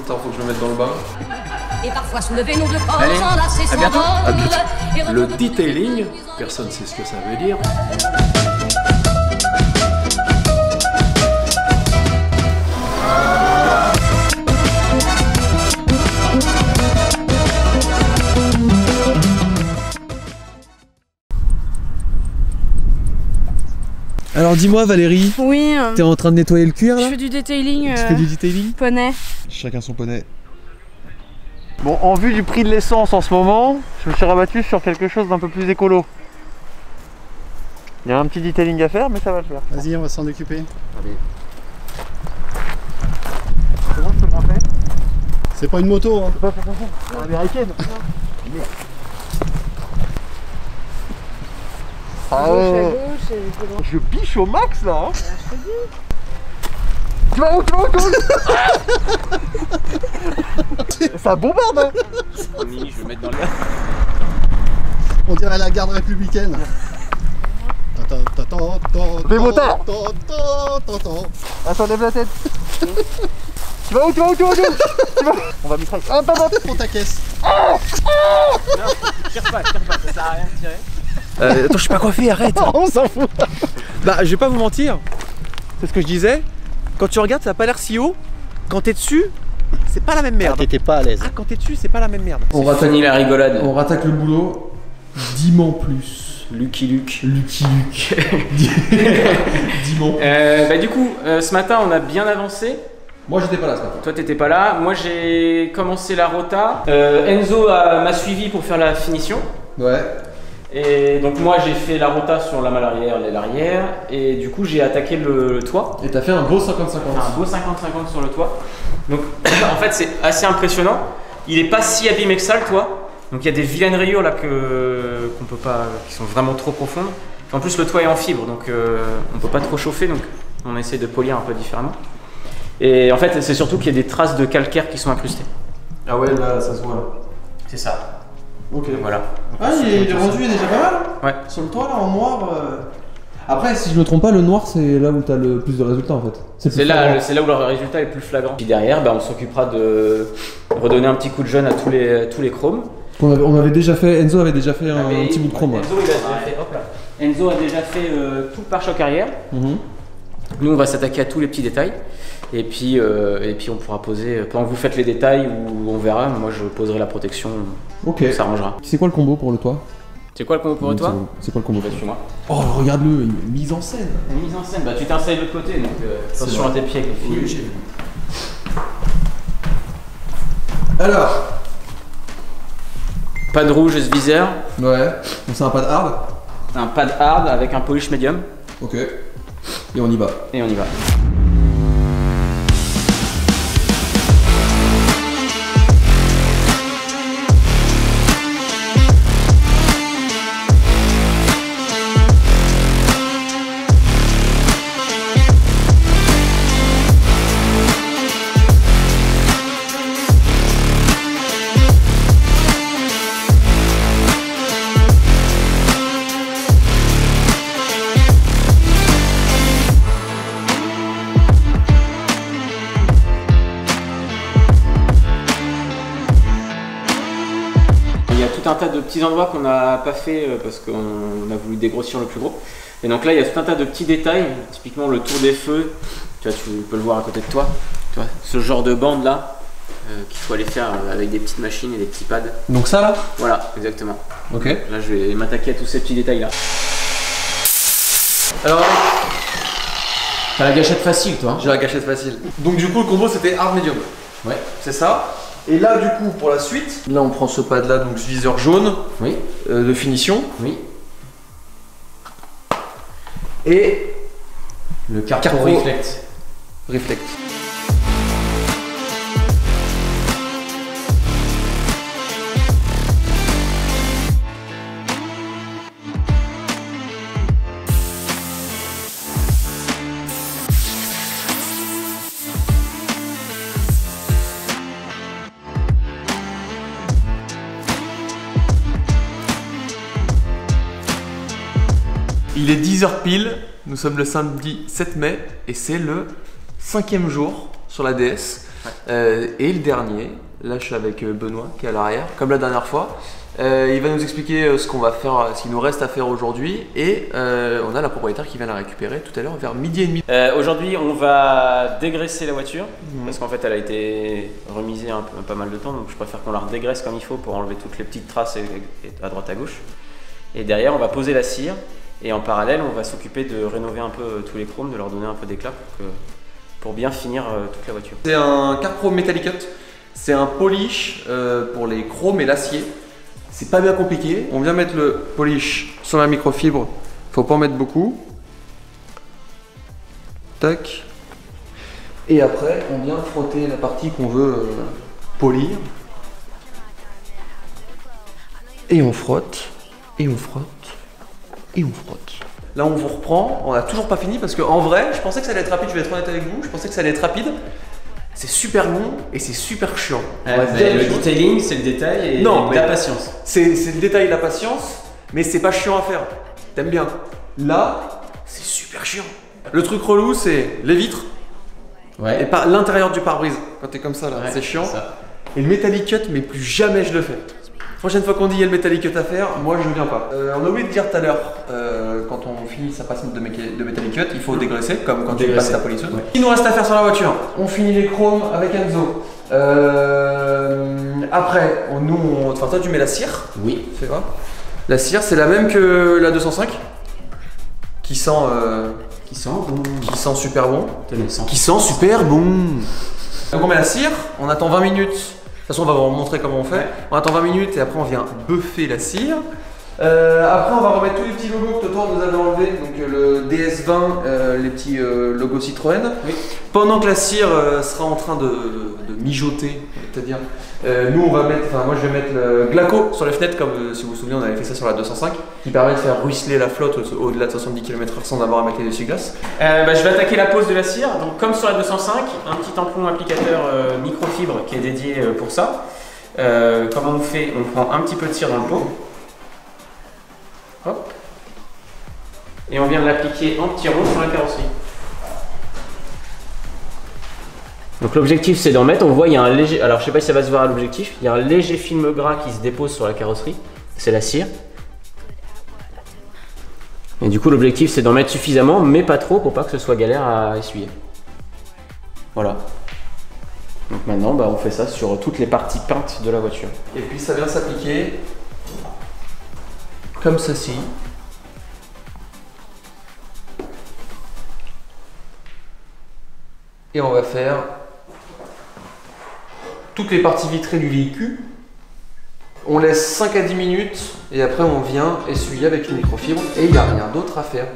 Attends, faut que je me mette dans le bain. Et parfois soulever nos deux corps, Allez, s'enlacer sans bientôt. vol. À bientôt. Et Le retrouver- detailing, personne ne sait ce que ça veut dire. Alors dis-moi Valérie, Oui, t'es en train de nettoyer le cuir je là? fais du detailing. Tu fais du detailing? Poney. Chacun son poney. Bon, en vue du prix de l'essence en ce moment, je me suis rabattu sur quelque chose d'un peu plus écolo. Il y a un petit detailing à faire, mais ça va le faire. Vas-y, on va s'en occuper. Allez. C'est bon, je peux grimper? C'est pas une moto hein. C'est pas pour ça. C'est américaine. Merde. Ah ouais. Je biche au max là hein. Tu vas où? Tu vas où? Tu vas où? Ça bombarde hein. Mini, je vais mettre dans le. On dirait la garde républicaine. Des motards. Attends, lève la tête. Tu vas où? Tu vas où? Tu vas où? Tu vas où? On va mitrailler. Hop hop hop. Prends ta caisse. Tire pas, ça sert à rien de tirer. Attends, je suis pas coiffé, arrête. On s'en fout. Bah, je vais pas vous mentir. C'est ce que je disais. Quand tu regardes, ça a pas l'air si haut. Quand t'es dessus, c'est pas la même merde. T'étais pas à l'aise. Ah, quand t'es dessus, c'est pas la même merde. On ratonne la rigolade. On rattaque le boulot. 10 mans plus. Lucky Luke. Lucky Luke. 10 mans. Bah du coup, ce matin on a bien avancé. Moi j'étais pas là ce matin. Toi t'étais pas là. Moi j'ai commencé la rota. Enzo m'a suivi pour faire la finition. Ouais. Et donc moi j'ai fait la rota sur la malle arrière, l'aile arrière. Et du coup j'ai attaqué le toit. Et t'as fait un beau 50-50. Un beau 50-50 sur le toit. Donc en fait c'est assez impressionnant. Il est pas si abîmé que ça le toit. Donc il y a des vilaines rayures là qu'on peut pas, qui sont vraiment trop profondes. En plus le toit est en fibre, donc on peut pas trop chauffer, donc on essaie de polir un peu différemment. Et en fait c'est surtout qu'il y a des traces de calcaire qui sont incrustées. Ah ouais, là ça se voit là. C'est ça. Ok. Voilà. Ah, il est rendu déjà pas mal. Ouais. Sur le toit là en noir. Après, si je me trompe pas, le noir c'est là où t'as le plus de résultats en fait. C'est là où le résultat est le plus flagrant. Puis derrière, bah, on s'occupera de redonner un petit coup de jeune à tous les chromes. On avait déjà fait, Enzo avait déjà fait un petit bout de chrome. Enzo, il a déjà fait, hop là. Enzo a déjà fait tout le pare-choc arrière. Nous, on va s'attaquer à tous les petits détails. Et puis on pourra poser, pendant que vous faites les détails, ou on verra, moi je poserai la protection. Ok. Ça s'arrangera. C'est quoi le combo pour le toit? C'est quoi le combo pour toi? C'est quoi le combo? Suis-moi. Oh, regarde-le, mise en scène. La mise en scène, bah tu t'installes de l'autre côté, donc attention à tes pieds avec les filles. Oui, j'ai vu. Alors. Pad rouge ce viseur. Ouais. Donc c'est un pad hard. Un pad hard avec un polish medium. Ok. Et on y va. Et on y va. Un tas de petits endroits qu'on n'a pas fait parce qu'on a voulu dégrossir le plus gros. Et donc là il y a tout un tas de petits détails, typiquement le tour des feux, tu vois, tu peux le voir à côté de toi, tu vois, ce genre de bande là qu'il faut aller faire avec des petites machines et des petits pads. Donc ça là? Voilà, exactement. Ok. Là je vais m'attaquer à tous ces petits détails là. Alors, t'as la gâchette facile toi. j'ai la gâchette facile. Donc du coup le combo c'était hard medium. Ouais. C'est ça. Et là du coup pour la suite, là on prend ce pad là, donc ce viseur jaune Oui. de finition. Oui. Et Le carreau Carreau. reflect. reflect. Il est 10h pile, nous sommes le samedi 7 mai et c'est le 5e jour sur la DS. Et le dernier, là je suis avec Benoît qui est à l'arrière, comme la dernière fois. Il va nous expliquer ce qu'on va faire, ce qu'il nous reste à faire aujourd'hui. Et on a la propriétaire qui vient la récupérer tout à l'heure vers 12h30. Aujourd'hui, on va dégraisser la voiture parce qu'en fait, elle a été remisée pas mal de temps, donc je préfère qu'on la redégraisse comme il faut pour enlever toutes les petites traces à droite à gauche. Et derrière, on va poser la cire et en parallèle, on va s'occuper de rénover un peu tous les chromes, de leur donner un peu d'éclat pour bien finir toute la voiture. C'est un CarPro Metallic Cut. C'est un polish pour les chromes et l'acier. C'est pas bien compliqué. On vient mettre le polish sur la microfibre. Faut pas en mettre beaucoup. Tac. Et après, on vient frotter la partie qu'on veut polir. Et on frotte. Et on frotte. Et on frotte. Là, on vous reprend. On n'a toujours pas fini parce qu'en vrai, je pensais que ça allait être rapide. Je vais être honnête avec vous. Je pensais que ça allait être rapide. C'est super long et c'est super chiant. Le detailing, c'est le détail et la patience. C'est le détail et la patience, mais c'est pas chiant à faire. T'aimes bien. Là, c'est super chiant. Le truc relou, c'est les vitres et pas l'intérieur du pare-brise. Quand t'es comme ça, là, c'est chiant. Ça. Et le Metallic Cut, mais plus jamais je le fais. Prochaine fois qu'on dit il y a le Metallic Cut à faire, moi je viens pas. On a oublié de dire tout à l'heure, quand on finit sa passe de Metallic Cut, il faut dégraisser, comme quand tu passes ta polisseuse. Ouais. Il nous reste à faire sur la voiture. On finit les chromes avec Enzo. Après, enfin toi tu mets la cire. Oui. C'est quoi? La cire, c'est la même que la 205, qui sent bon. Qui sent super bon. Qui sent super bon. Donc on met la cire, on attend 20 minutes. De toute façon, on va vous montrer comment on fait. Ouais. On attend 20 minutes et après, on vient buffer la cire. Après, on va remettre tous les petits logos que Totor nous avait enlevés. Donc, le DS20, les petits logos Citroën. Oui. Pendant que la cire sera en train de mijoter, c'est-à-dire, nous, on va mettre, enfin, moi, je vais mettre le Glaco sur les fenêtres, comme si vous vous souvenez, on avait fait ça sur la 205, qui permet de faire ruisseler la flotte au-delà de 70 km/h sans avoir à mettre les essuie-glaces. Je vais attaquer la pose de la cire. Donc, comme sur la 205, un petit tampon applicateur microfibre qui est dédié pour ça. Comment on fait? On prend un petit peu de cire dans le pot. Hop. Et on vient de l'appliquer en petits ronds sur la carrosserie. Donc l'objectif c'est d'en mettre, on voit il y a un léger, alors je sais pas si ça va se voir à l'objectif, il y a un léger film gras qui se dépose sur la carrosserie, c'est la cire. Et du coup l'objectif c'est d'en mettre suffisamment mais pas trop pour pas que ce soit galère à essuyer. Voilà. Donc maintenant on fait ça sur toutes les parties peintes de la voiture. Et puis ça vient s'appliquer comme ceci. Et on va faire toutes les parties vitrées du véhicule. On laisse 5 à 10 minutes et après on vient essuyer avec une microfibre et il n'y a rien d'autre à faire.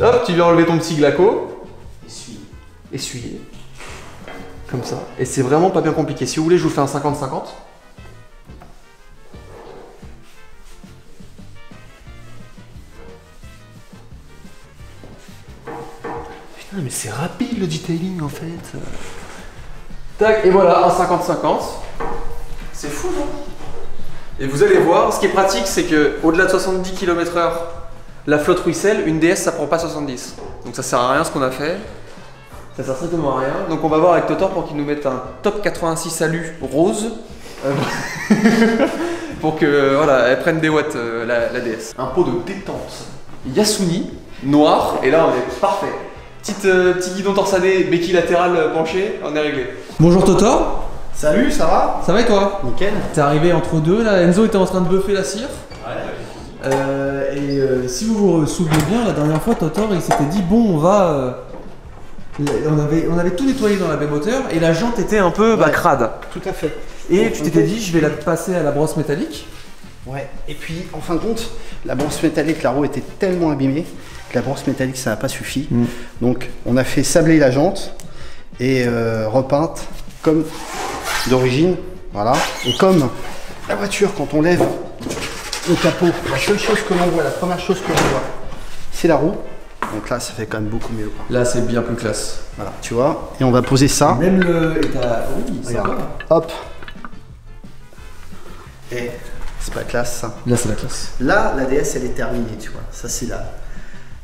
Hop, tu viens enlever ton petit Glaco. Essuyer. Comme ça. Et c'est vraiment pas bien compliqué. Si vous voulez, je vous fais un 50-50. Putain, mais c'est rapide le detailing en fait. Tac, et voilà, un 50-50. C'est fou, non? Et vous allez voir, ce qui est pratique, c'est que au-delà de 70 km/h, la flotte ruisselle, une DS ça prend pas 70. Donc ça sert à rien ce qu'on a fait. Ça sert strictement à rien. Donc on va voir avec Totor pour qu'il nous mette un top 86 alu rose. Pour que voilà, elle prenne des watts la DS. Un pot de détente Yasuni, noir, et là on est parfait. Petit guidon torsadé, béquille latérale penchée, on est réglé. Bonjour Totor. Salut, ça va? Ça va et toi? Nickel. T'es arrivé entre deux là, Enzo était en train de buffer la cire. Ouais. Si vous vous souvenez bien, la dernière fois Totor il s'était dit bon on va... on avait tout nettoyé dans la baie moteur et la jante était un peu crade. Tout à fait. Et tu t'étais dit je vais la passer à la brosse métallique. Ouais, et puis en fin de compte, la brosse métallique, la roue était tellement abîmée que la brosse métallique ça n'a pas suffi. Donc on a fait sabler la jante et repeinte comme d'origine. Voilà. Et comme la voiture, quand on lève le capot, la seule chose que l'on voit, la première chose que l'on voit, c'est la roue. Donc là, ça fait quand même beaucoup mieux. Là, c'est bien plus classe. Voilà, tu vois. Et on va poser ça. Même le... Oui, ça va. Hop. Eh, c'est pas classe ça. Là, c'est la classe. Là, la DS elle est terminée, tu vois. Ça c'est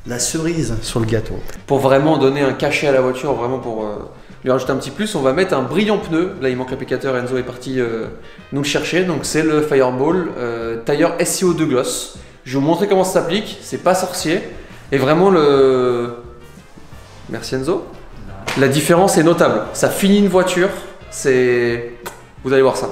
la cerise sur le gâteau. Pour vraiment donner un cachet à la voiture, vraiment pour lui rajouter un petit plus, on va mettre un brillant pneu. Là, il manque l'applicateur, Enzo est parti nous le chercher. Donc, c'est le Fireball tailleur SEO2 Gloss. Je vais vous montrer comment ça s'applique, c'est pas sorcier. Et vraiment, merci Enzo. La différence est notable. Ça finit une voiture, c'est. Vous allez voir ça.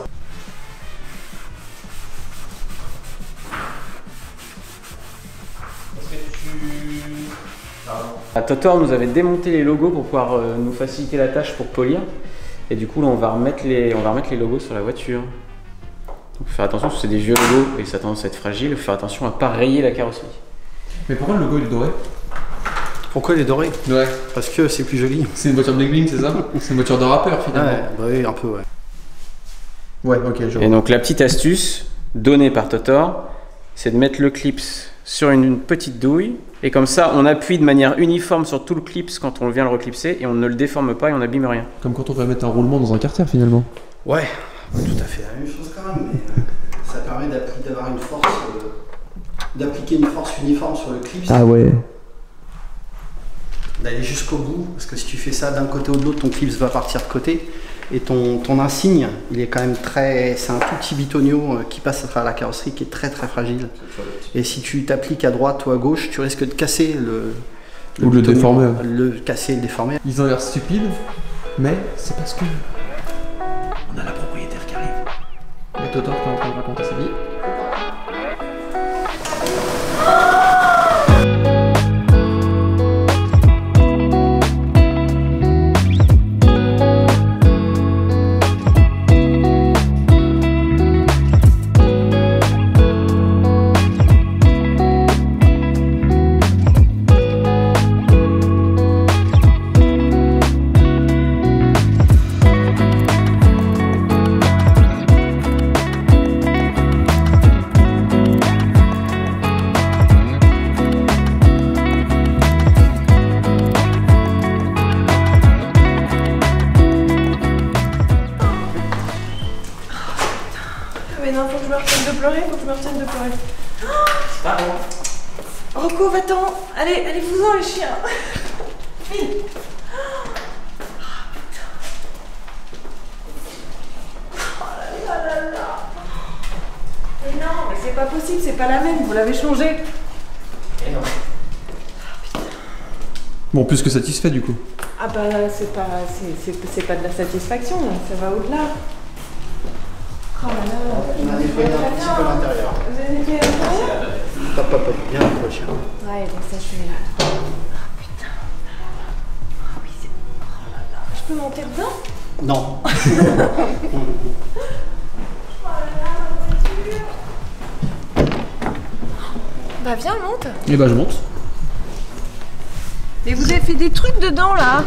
Totor nous avait démonté les logos pour pouvoir nous faciliter la tâche pour polir. Et du coup, là, on va remettre les logos sur la voiture. Donc, faut faire attention parce que c'est des vieux logos et ça a tendance à être fragile. Il faut faire attention à ne pas rayer la carrosserie. Mais pourquoi le logo il est doré? Pourquoi il est doré? Ouais. Parce que c'est plus joli. C'est une voiture bling bling, c'est ça? C'est une voiture de rappeur finalement. Ouais, bah oui, un peu, ouais. Ouais, ok, je vois. Et donc, la petite astuce donnée par Totor, c'est de mettre le clips sur une petite douille. Et comme ça, on appuie de manière uniforme sur tout le clips quand on vient le reclipser et on ne le déforme pas et on n'abîme rien. Comme quand on va mettre un roulement dans un carter finalement. Ouais, tout à fait la même chose quand même, mais ça permet d'avoir une force, d'appliquer une force uniforme sur le clip. Ah ouais. D'aller jusqu'au bout, parce que si tu fais ça d'un côté ou de l'autre, ton clips va partir de côté. Et ton insigne, il est quand même c'est un tout petit bitonio qui passe à travers la carrosserie qui est très très fragile. Et si tu t'appliques à droite ou à gauche, tu risques de casser ou de le déformer. Le casser et le déformer. Ils ont l'air stupides, mais c'est parce que on a la propriétaire qui arrive. Et Totor qui est en train de raconter sa vie. Mais non, faut que je me retienne de pleurer, faut que je me retienne de pleurer. Oh, Rocco, va-t'en. Allez, vous-en les chiens. Vite. Oh là là là là. Mais non, mais c'est pas possible, c'est pas la même, vous l'avez changée. Et non. Bon, plus que satisfait du coup. Ah bah c'est pas de la satisfaction, ça va au-delà. Oh là là. On a nettoyé un petit peu l'intérieur. Vous avez nettoyé l'intérieur? Papa, bien accroché. Ouais, donc ça je fais là. Oh putain. Ah oui, c'est. Oh là là. Je peux monter dedans? Non. Oh là là, la voiture. Bah viens, monte. Et bah je monte. Mais vous avez fait des trucs dedans là?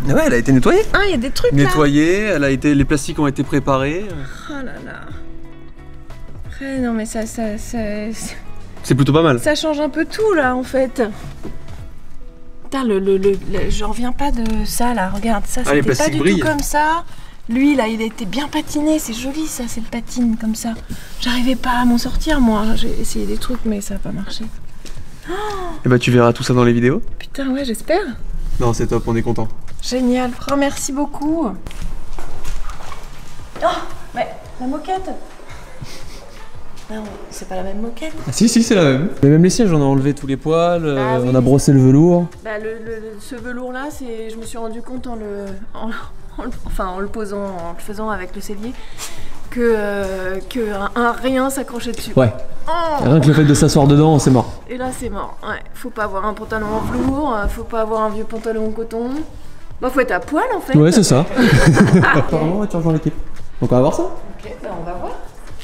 Ouais, elle a été nettoyée. Ah, il y a des trucs là. Nettoyée, les plastiques ont été préparés. Oh là là. Ouais, non mais ça C'est plutôt pas mal. ça change un peu tout là en fait. Putain, j'en reviens pas de ça là, regarde, ça Ah, les c'était pas plastiques du brillent. tout comme ça. Lui là, il était bien patiné, c'est joli ça, c'est le patine comme ça. J'arrivais pas à m'en sortir moi, j'ai essayé des trucs mais ça a pas marché. Et bah tu verras tout ça dans les vidéos. Putain, ouais, j'espère. Non, c'est top, on est content. Génial, oh, merci beaucoup. Oh, mais la moquette. Non, c'est pas la même moquette. Ah, si, c'est la même. Mais même les sièges, on a enlevé tous les poils, Ah oui, on a brossé le velours. Bah ce velours là, je me suis rendu compte en le posant, en le faisant avec le cellier, que un rien s'accrochait dessus. Ouais. Oh, Rien que le fait de s'asseoir dedans, c'est mort. et là c'est mort. Ouais, faut pas avoir un pantalon en velours, faut pas avoir un vieux pantalon en coton. Bah faut être à poil en fait. Ouais, c'est ça. Apparemment, tu rejoins l'équipe. Donc on va voir ça. Ok, bah on va voir.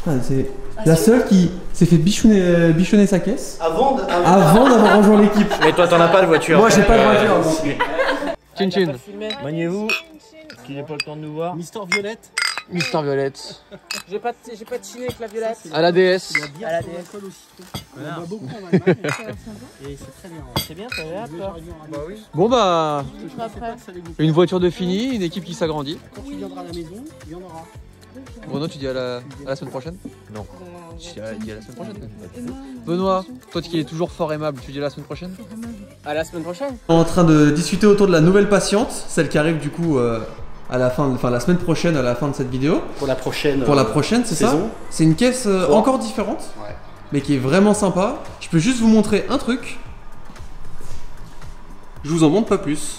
Ah, c'est la seule qui s'est fait bichonner sa caisse Avant d'avoir rejoint l'équipe. Mais toi, t'en as pas de voiture. Moi, j'ai pas de voiture. Chin chin. Maniez-vous, qu'il n'ait pas le temps de nous voir. Mister Violette. Mister Violette. J'ai pas de chiné avec la violette. À la DS. À la DS. On en voit beaucoup en Allemagne. Et c'est très bien. C'est bien, ça va toi. Bah oui. Bon bah, Après. une voiture de fini, une équipe qui s'agrandit. Quand tu viendras à la maison, il y en aura. Bruno, tu dis à la semaine prochaine? Non. Je dis à la semaine prochaine. Benoît, toi qui es toujours fort aimable, tu dis à la semaine prochaine? À la semaine prochaine. On est en train de discuter autour de la nouvelle patiente, celle qui arrive du coup à la fin, enfin la semaine prochaine à la fin de cette vidéo. Pour la prochaine. Pour la prochaine, c'est ça. C'est une caisse encore différente, mais qui est vraiment sympa. Je peux juste vous montrer un truc. Je vous en montre pas plus.